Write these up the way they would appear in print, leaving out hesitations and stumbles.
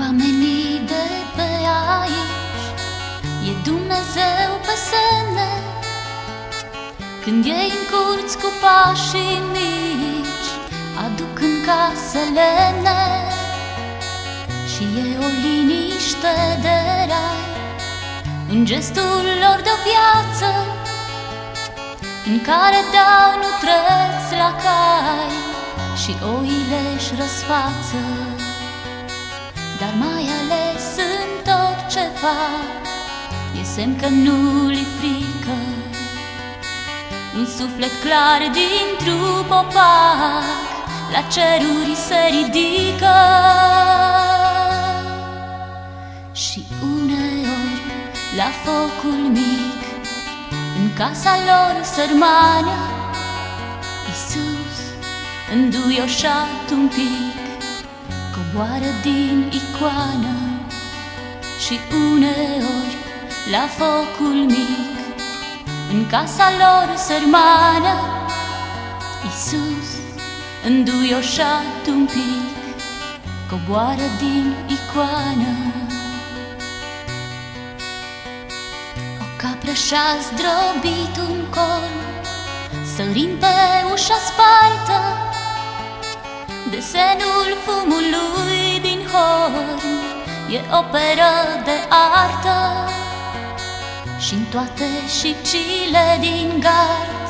oamenii de pe aici, e Dumnezeu pe semne. Când ei în curți cu pașii mici, aduc în casă lemne. Și e o liniște de rai în gestul lor de viață, în care dau nutreți la cai și oile își răsfață. Dar mai ales în tot ce fac, e semn că nu-li frică. Un suflet clar dintr-un popac la ceruri se ridică. Și uneori la focul mic, în casa lor sărmană, Iisus, înduioșat un pic, coboară din icoană. Și uneori la focul mic, în casa lor sărmană, Iisus, înduioșat un pic, coboară din icoană. O capră și-a zdrobit un corn, sărind pe ușa spartă, desenul fumului din horn e operă de artă. Și-n toate șipcile din gard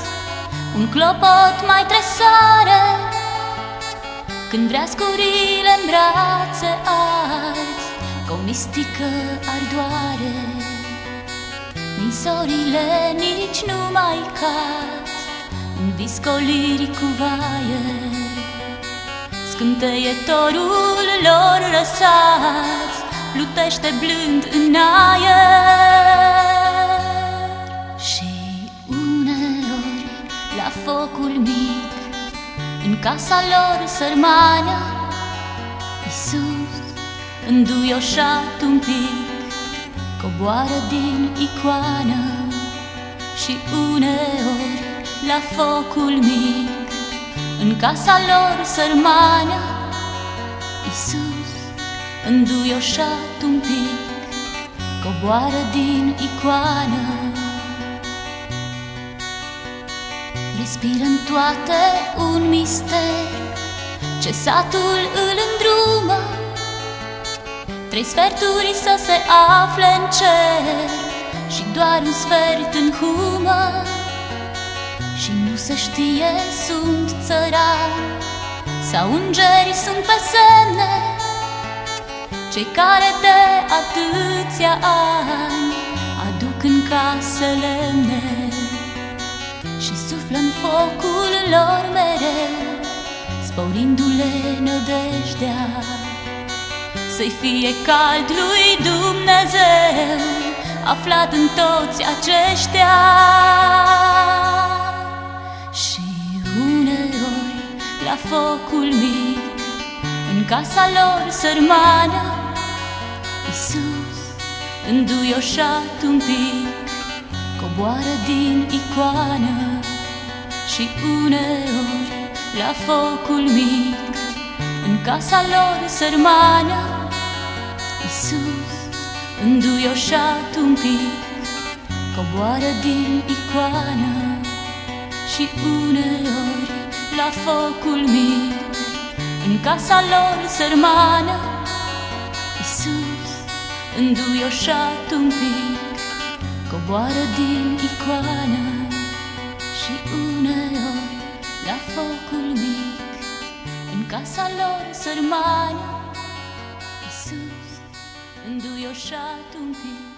un clopot mai tresare, când vrea scurile-n brațe arzi, cu o mistică ardoare. Ninsorile nici nu mai cad în viscoliri cu vaier, scânteietorul lor răsat plutește blând în aer. Și uneori la focul mic, în casa lor sărmană, Iisus, înduioșat un pic, coboară din icoană. Și uneori la focul mic, în casa lor sărmană, Iisus, înduioșat un pic, coboară din icoană. Respiră-n toate un mister, ce satul îl îndrumă, 3 sferturi să se afle în cer și doar un sfert în humă. Și nu se știe, sunt țărani sau îngeri sunt pe semne, cei care de atâția ani aduc în case lemne și suflă în focul lor mereu, sporindu-le nădejdea să-i fie cald lui Dumnezeu, aflat în toți aceștia. Și uneori la focul mic, în casa lor sărmană, Iisus, înduioșat un pic, coboară din icoană. Și uneori la focul mic, în casa lor sărmană, Iisus, înduioșat un pic, coboară din icoană. Și uneori la focul mic, în casa lor sărmană, Iisus, înduioșat un pic, coboară din icoană. Și uneori la focul mic, în casa lor sărmană, Iisus, înduioșat un pic,